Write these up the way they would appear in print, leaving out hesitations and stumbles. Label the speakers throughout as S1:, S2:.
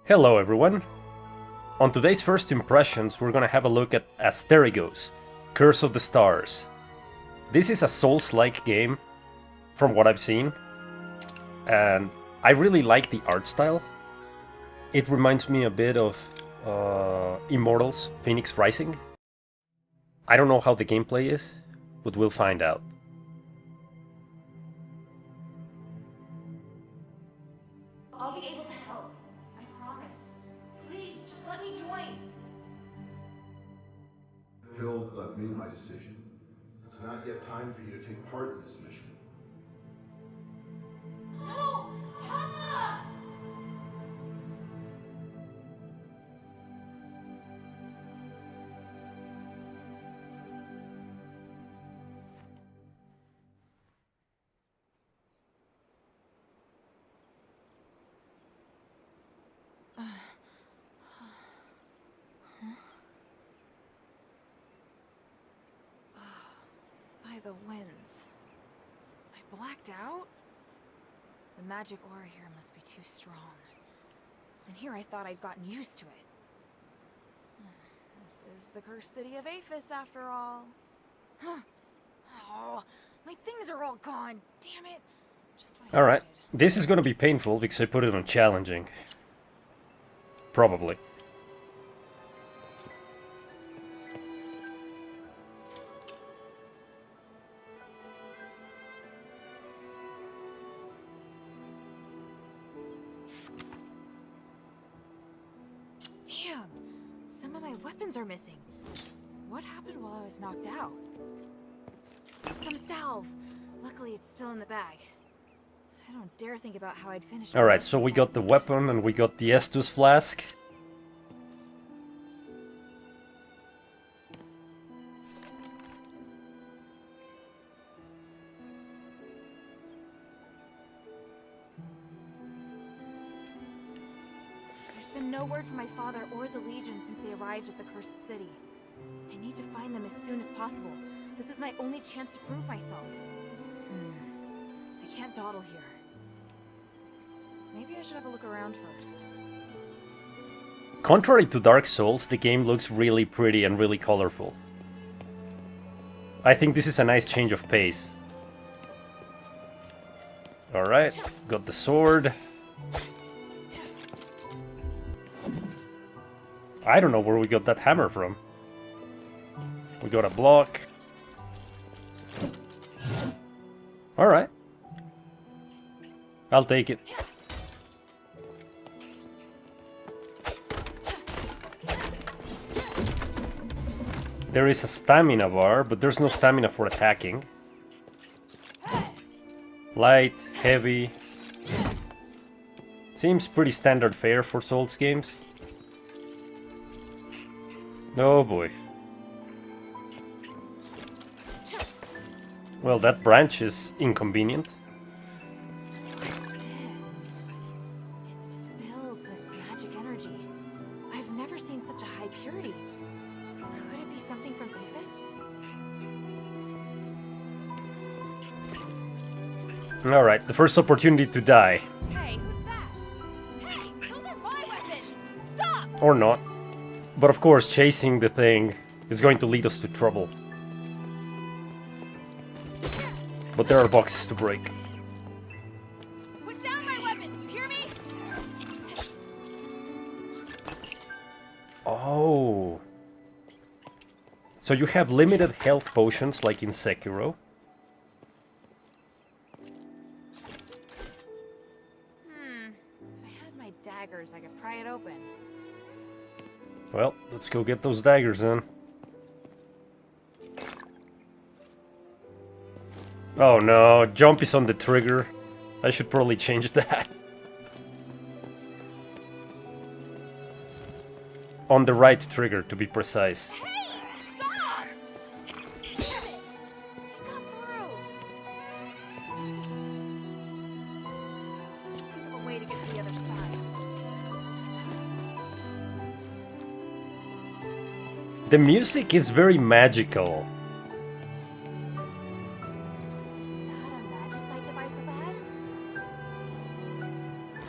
S1: Hello everyone! On today's first impressions we're gonna have a look at Asterigos, Curse of the Stars. This is a souls-like game, from what I've seen, and I really like the art style. It reminds me a bit of Immortals Phoenix Rising. I don't know how the gameplay is, but we'll find out.
S2: I'll be able to help. I promise. Please, just let me join.
S3: Hill, I've made my decision. It's not yet time for you to take part in this mission.
S2: No! Papa!
S4: By the winds. I blacked out? The magic aura here must be too strong. And here I thought I'd gotten used to it. This is the cursed City of Aphes after all. Oh, my things are all gone. Damn it. Just what I
S1: Alright,
S4: needed.
S1: this is gonna be painful because I put it on challenging. Probably.
S4: Damn! Some of my weapons are missing. What happened while I was knocked out? Some salve. Luckily, it's still in the bag. I don't dare think about how I'd finish.
S1: Alright, so we got the weapon and we got the Estus flask.
S4: There's been no word from my father or the Legion since they arrived at the Cursed City. I need to find them as soon as possible. This is my only chance to prove myself. I can't dawdle here. Maybe I should have a look around first.
S1: Contrary to Dark Souls, the game looks really pretty and really colorful. I think this is a nice change of pace. Alright, got the sword. I don't know where we got that hammer from. We got a block. Alright. I'll take it. There is a stamina bar, but there's no stamina for attacking. Light, heavy. Seems pretty standard fare for Souls games. Oh boy. Well, that branch is inconvenient.
S4: What's this? It's filled with magic energy. I've never seen such a high purity. Could it be something from Aphes?
S1: Alright, the first opportunity to die.
S2: Hey, who's that? Hey, those are my weapons! Stop!
S1: Or not. But of course, chasing the thing is going to lead us to trouble. But there are boxes to break.
S2: Put down my weapons, you hear me?
S1: Oh. So you have limited health potions like in Sekiro.
S4: If I had my daggers, I could pry it open.
S1: Well, let's go get those daggers then. Oh no, jump is on the trigger. I should probably change that. On the right trigger, to be precise.
S2: Hey! Stop! Damn it! I got through!
S4: Think of a way to get to the other side.
S1: The music is very magical.
S4: Is that a magicite device up ahead?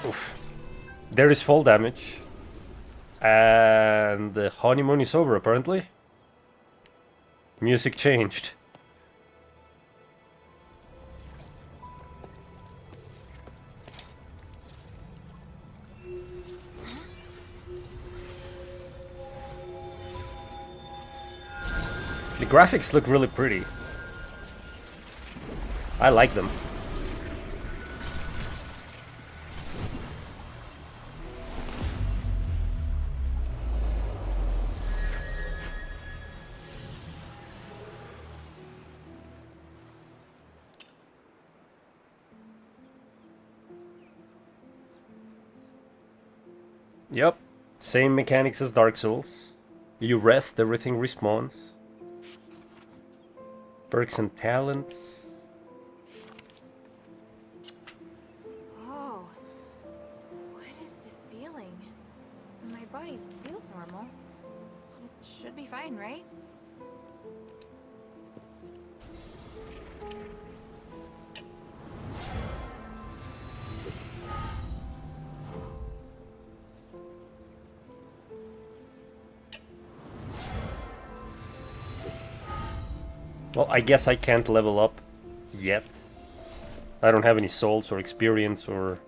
S1: Oof. There is fall damage. And the honeymoon is over, apparently. Music changed. The graphics look really pretty. I like them. Yep, same mechanics as Dark Souls. You rest, everything respawns. Perks and talents.
S4: Oh, what is this feeling? My body feels normal. It should be fine, right?
S1: Well, I guess I can't level up yet. I don't have any souls or experience or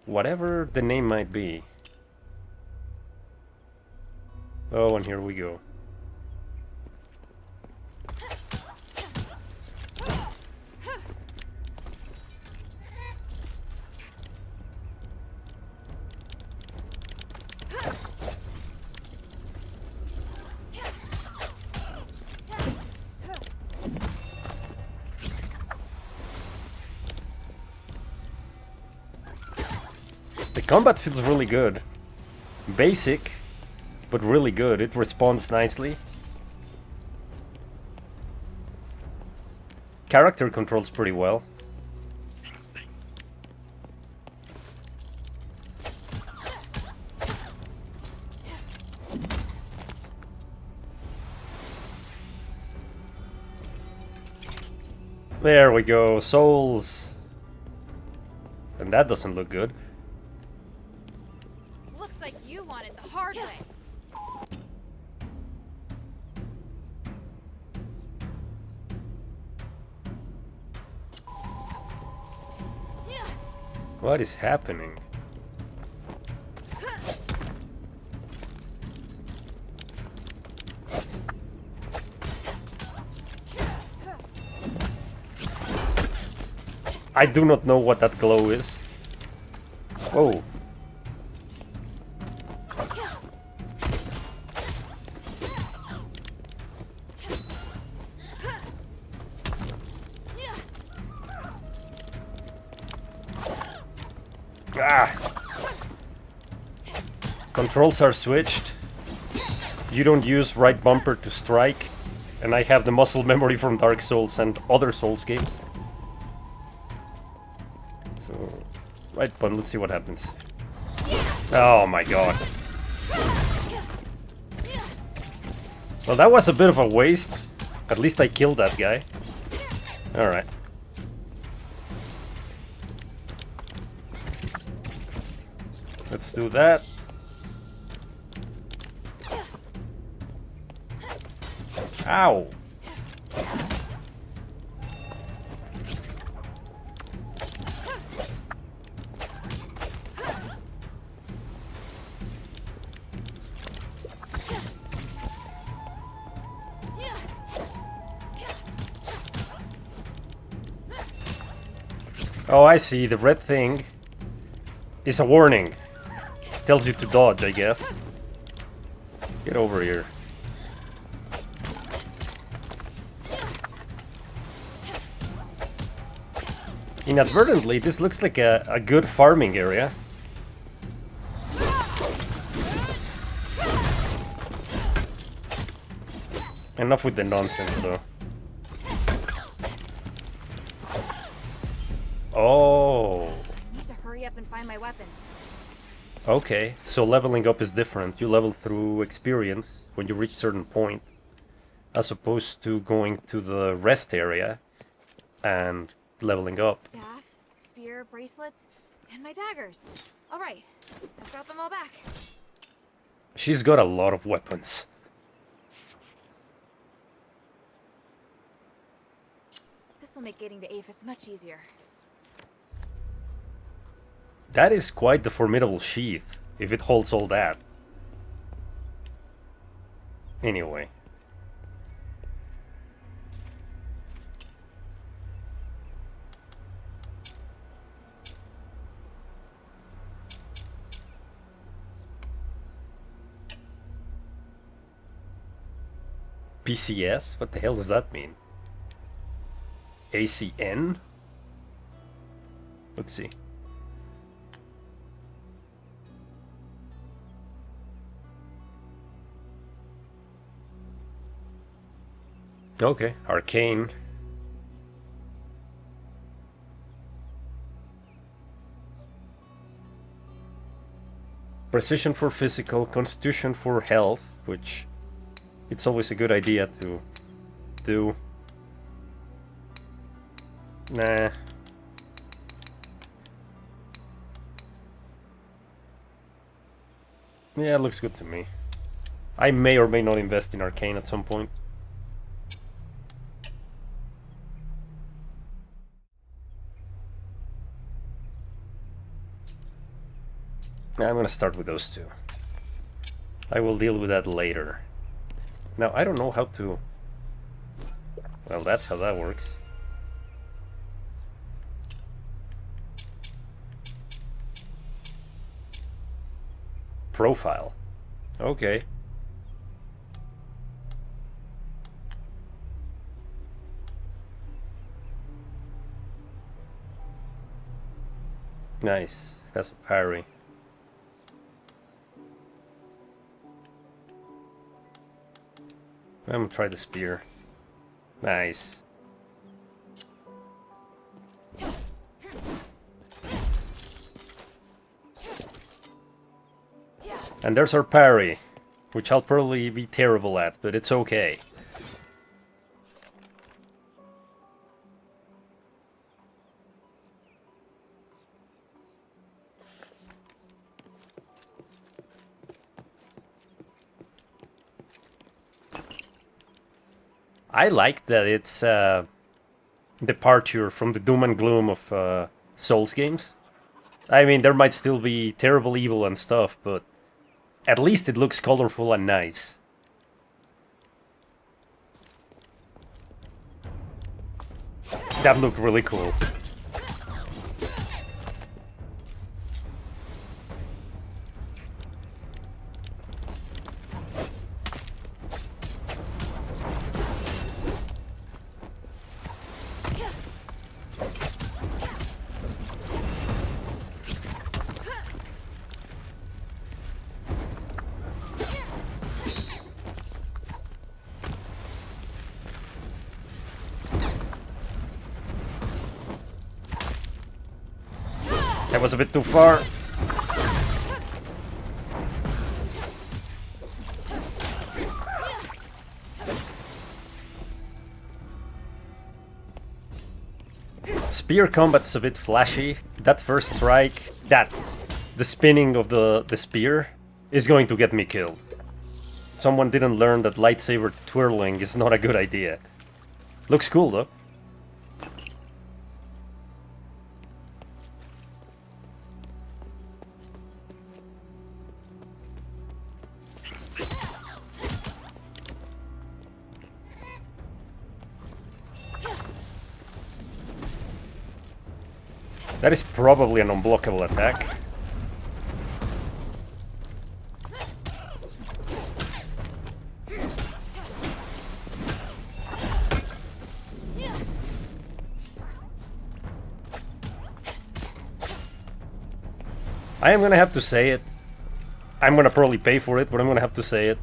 S1: whatever the name might be. Oh, and here we go. The combat feels really good. Basic, but really good. It responds nicely. Character controls pretty well. There we go, souls. And that doesn't look good.
S4: Looks like you want it the hard way.
S1: What is happening? I do not know what that glow is. Whoa. Ah. Controls are switched. You don't use right bumper to strike. And I have the muscle memory from Dark Souls and other Souls games. So, right button, let's see what happens. Oh my god. Well, that was a bit of a waste. At least I killed that guy. Alright. Let's do that. Ow! Oh, I see. The red thing is a warning. Tells you to dodge, I guess. Get over here. Inadvertently, this looks like a good farming area. Enough with the nonsense, though. Oh.
S4: I need to hurry up and find my weapons.
S1: Okay, so leveling up is different. You level through experience when you reach a certain point, as opposed to going to the rest area and leveling up.
S4: Staff, spear, bracelets. And my daggers. Alright, I've got them all back.
S1: She's got a lot of weapons.
S4: This will make getting to Aphes much easier.
S1: That is quite the formidable sheath, if it holds all that. Anyway. PCS? What the hell does that mean? ACN? Let's see. Okay, arcane. Precision for physical, constitution for health, which it's always a good idea to do. Nah. Yeah, it looks good to me. I may or may not invest in arcane at some point. I'm gonna start with those two. I will deal with that later. Now, I don't know how to... Well, that's how that works. Profile. Okay. Nice. Has a parry. I'm gonna try the spear. Nice. And there's our parry, which I'll probably be terrible at, but it's okay. I like that it's departure from the doom and gloom of Souls games. I mean, there might still be terrible evil and stuff, but at least it looks colorful and nice. That looked really cool. That was a bit too far. Spear combat's a bit flashy. That first strike, the spinning of the spear is going to get me killed. Someone didn't learn that lightsaber twirling is not a good idea. Looks cool though. That is probably an unblockable attack. I am gonna have to say it. I'm gonna probably pay for it, but I'm gonna have to say it.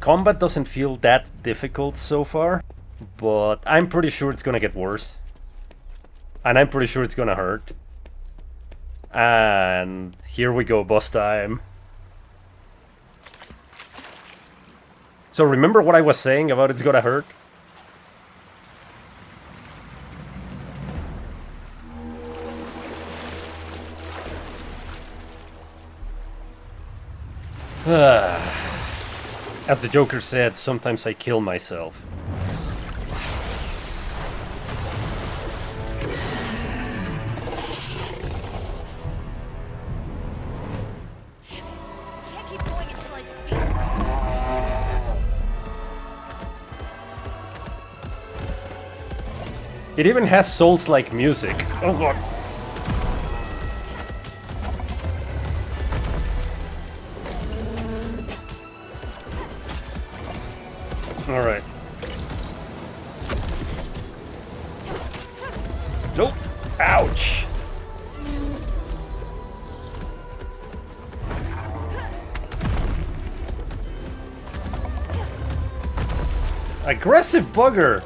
S1: Combat doesn't feel that difficult so far, but I'm pretty sure it's gonna get worse. And I'm pretty sure it's gonna hurt. And here we go, boss time. So remember what I was saying about it's gonna hurt? As the Joker said, sometimes I kill myself.
S2: Can't keep going until I beat.
S1: It even has souls-like music. Oh god. Alright. Nope. Ouch. Aggressive bugger.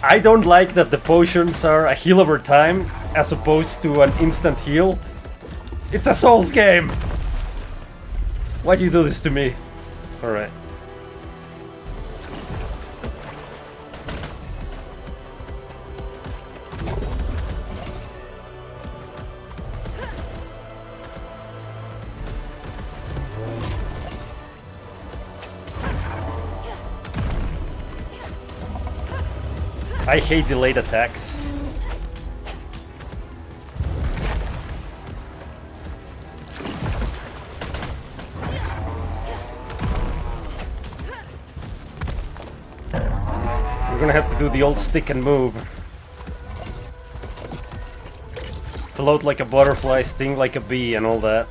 S1: I don't like that the potions are a heal over time as opposed to an instant heal. It's a Souls game! Why'd you do this to me? Alright. I hate delayed attacks. We're gonna have to do the old stick and move. Float like a butterfly, sting like a bee, and all that.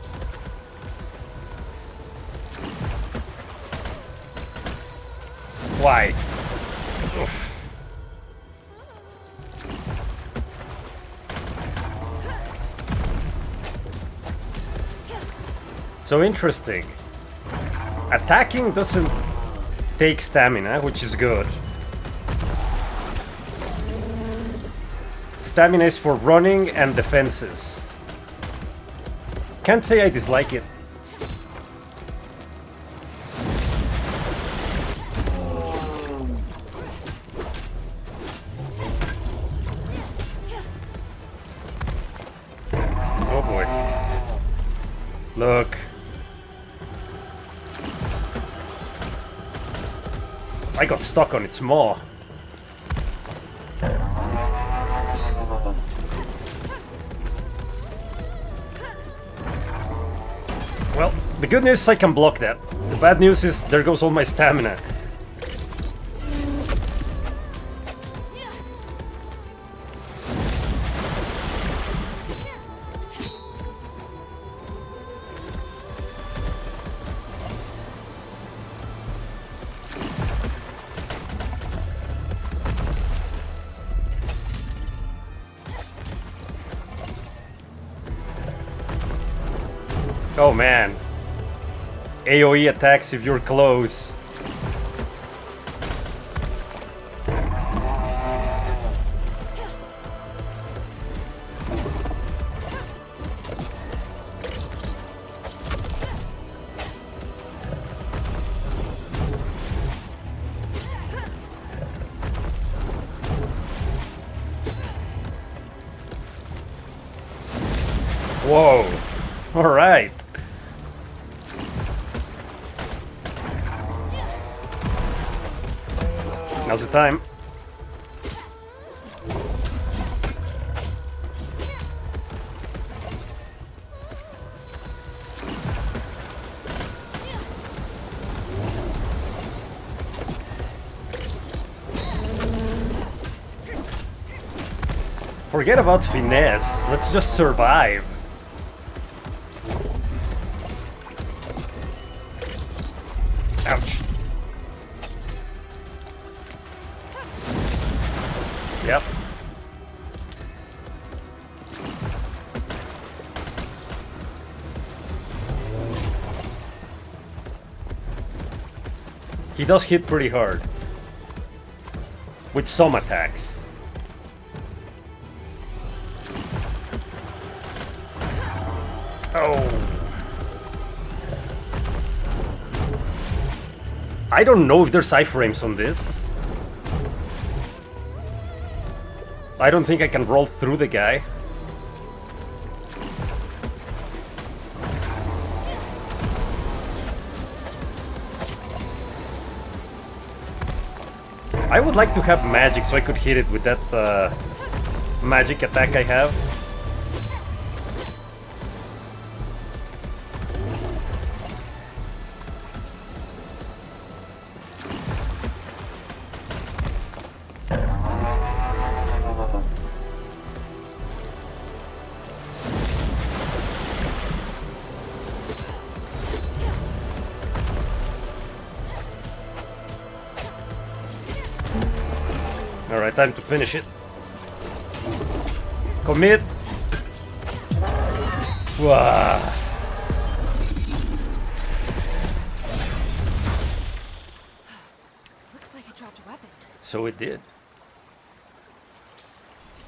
S1: Why? Oof. So interesting. Attacking doesn't take stamina, which is good. Stamina is for running and defenses. Can't say I dislike it. Oh boy. Look. I got stuck on its maw. Well, the good news is I can block that. The bad news is there goes all my stamina. Oh man. AoE attacks if you're close. Whoa. All right. Now's the time. Forget about finesse. Let's just survive. Ouch. Yep. He does hit pretty hard. With some attacks. Oh. I don't know if there's iframes on this. I don't think I can roll through the guy. I would like to have magic so I could hit it with that magic attack I have. Alright, time to finish it. Commit! Wow.
S4: Looks like it dropped a weapon.
S1: So it did.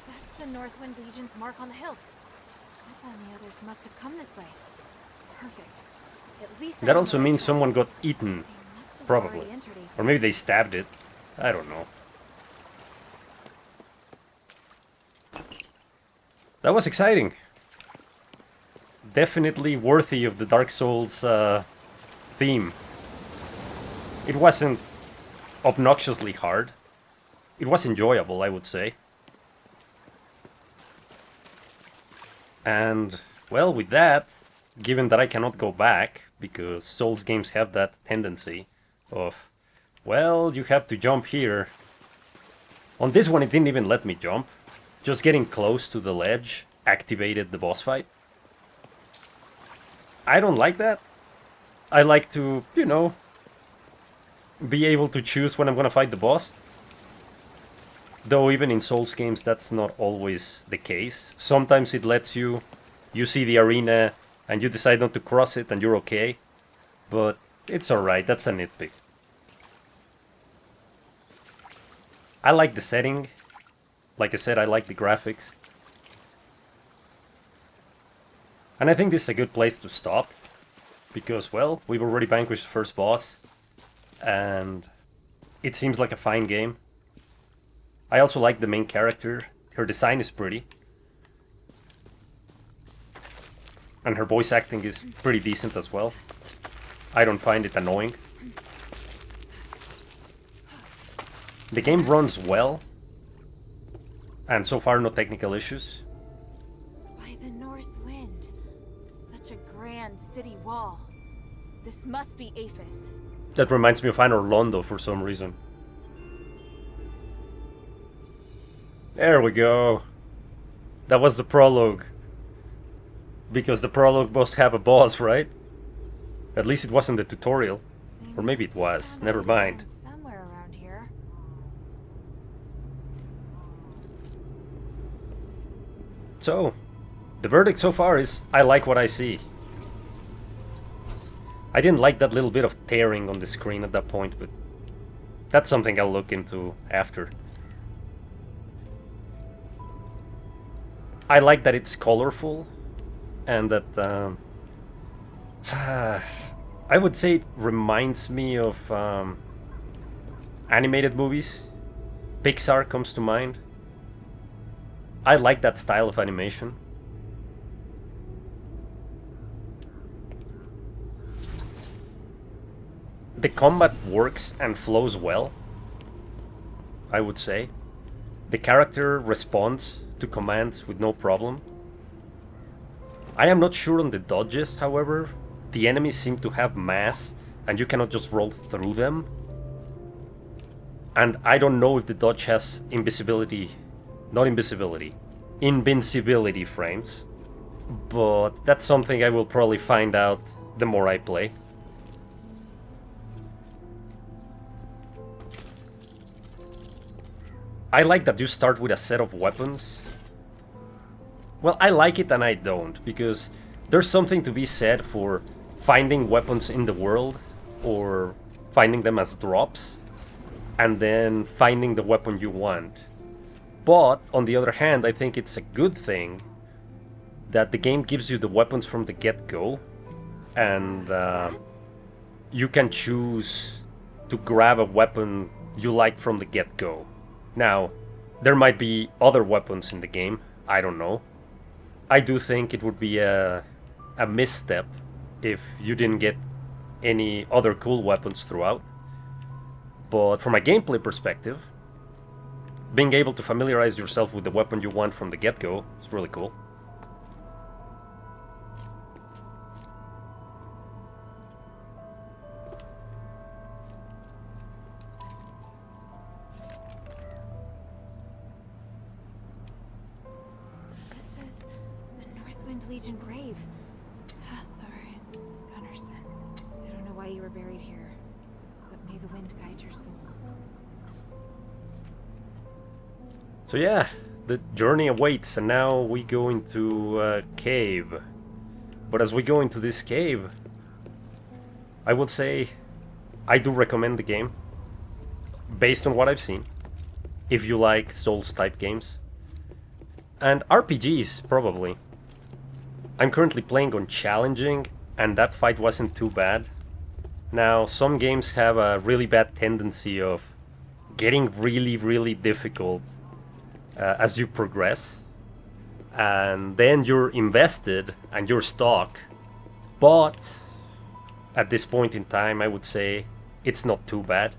S4: That's the Northwind Legion's mark on the hilt. I and the others must have come this way. Perfect. At least
S1: That also means someone got eaten.
S4: They must have
S1: Probably.
S4: already entered Aphes.
S1: Or maybe they stabbed it. I don't know. That was exciting. Definitely worthy of the Dark Souls theme. It wasn't obnoxiously hard. It was enjoyable, I would say. And, well, with that, given that I cannot go back, because Souls games have that tendency of, well, you have to jump here. On this one, it didn't even let me jump. Just getting close to the ledge activated the boss fight. I don't like that. I like to, you know, be able to choose when I'm gonna fight the boss. Though even in Souls games, that's not always the case. Sometimes it lets you see the arena and you decide not to cross it and you're okay. But it's alright, that's a nitpick. I like the setting. Like I said, I like the graphics. And I think this is a good place to stop. Because, well, we've already vanquished the first boss. And it seems like a fine game. I also like the main character. Her design is pretty. And her voice acting is pretty decent as well. I don't find it annoying. The game runs well. And so far, no technical issues.
S4: By the north wind. Such a grand city wall. This must be Aphes.
S1: That reminds me of Anor Londo for some reason. There we go. That was the prologue. Because the prologue must have a boss, right? At least it wasn't the tutorial. Or maybe it was. Never mind.
S4: Somewhere around here.
S1: So, the verdict so far is I like what I see. I didn't like that little bit of tearing on the screen at that point, but that's something I'll look into after. I like that it's colorful, and that I would say it reminds me of animated movies. Pixar comes to mind. I like that style of animation. The combat works and flows well, I would say. The character responds to commands with no problem. I am not sure on the dodges, however. The enemies seem to have mass, and you cannot just roll through them. And I don't know if the dodge has invisibility. Not invisibility. Invincibility frames. But that's something I will probably find out the more I play. I like that you start with a set of weapons. Well, I like it and I don't, because there's something to be said for finding weapons in the world, or finding them as drops, and then finding the weapon you want. But, on the other hand, I think it's a good thing that the game gives you the weapons from the get-go, and you can choose to grab a weapon you like from the get-go. Now, There might be other weapons in the game, I don't know. I do think it would be a misstep if you didn't get any other cool weapons throughout. But from a gameplay perspective, being able to familiarize yourself with the weapon you want from the get-go is really cool.
S4: This is the Northwind Legion grave. Hathor Gunnarsson. I don't know why you were buried here, but may the wind guide your souls.
S1: So yeah, the journey awaits, and now we go into a cave. But as we go into this cave, I would say I do recommend the game, based on what I've seen, if you like Souls-type games. And RPGs, probably. I'm currently playing on challenging, and that fight wasn't too bad. Now, some games have a really bad tendency of getting really, really difficult as you progress, and then you're invested and you're stuck. But at this point in time, I would say it's not too bad.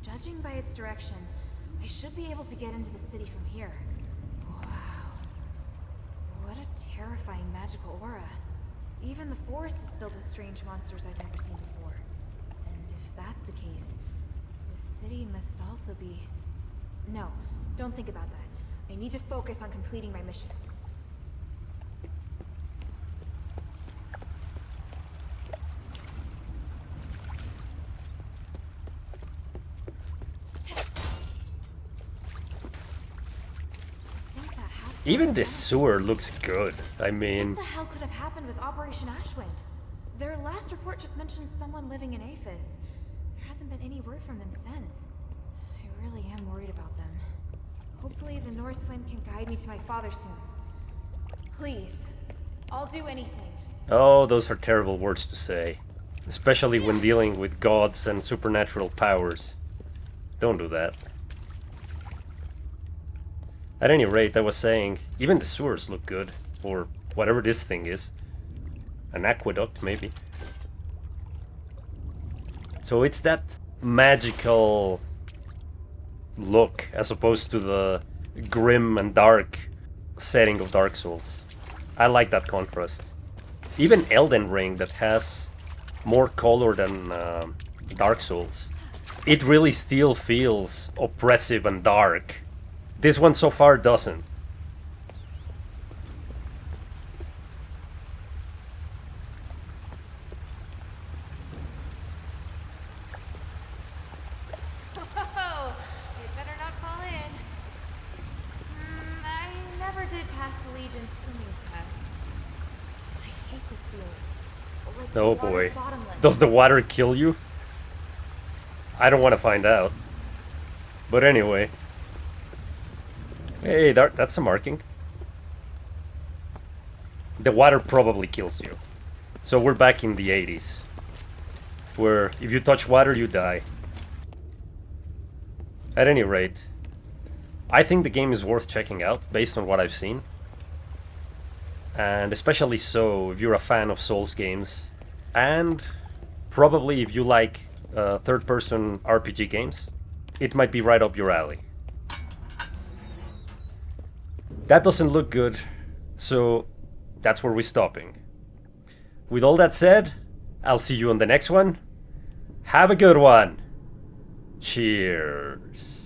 S4: Judging by its direction, I should be able to get into the city from here. Wow. What a terrifying magical aura. Even the forest is filled with strange monsters I've never seen before. And if that's the case, the city must also be... No, don't think about that. I need to focus on completing my mission.
S1: Even this sewer looks good. I mean...
S4: What the hell could have happened with Operation Ashwind? Their last report just mentioned someone living in Aphes. There hasn't been any word from them since. I really am worried about them. Hopefully the Northwind can guide me to my father soon. Please, I'll do anything.
S1: Oh, those are terrible words to say. Especially when dealing with gods and supernatural powers. Don't do that. At any rate, I was saying, even the sewers look good. Or whatever this thing is. An aqueduct, maybe. So it's that magical look, as opposed to the grim and dark setting of Dark Souls. I like that contrast. Even Elden Ring, that has more color than Dark Souls, it really still feels oppressive and dark. This one so far doesn't.
S4: Whoa! You better not fall in. I never did pass the Legion swimming test. I hate this feeling. Like
S1: Oh
S4: the water's
S1: boy.
S4: bottomless.
S1: Does the water kill you? I don't want to find out. But anyway. Hey, that's a marking. The water probably kills you. So we're back in the 80s. Where if you touch water, you die. At any rate, I think the game is worth checking out based on what I've seen. And especially so if you're a fan of Souls games. And probably if you like third-person RPG games, it might be right up your alley. That doesn't look good, so that's where we're stopping. With all that said, I'll see you on the next one. Have a good one. Cheers.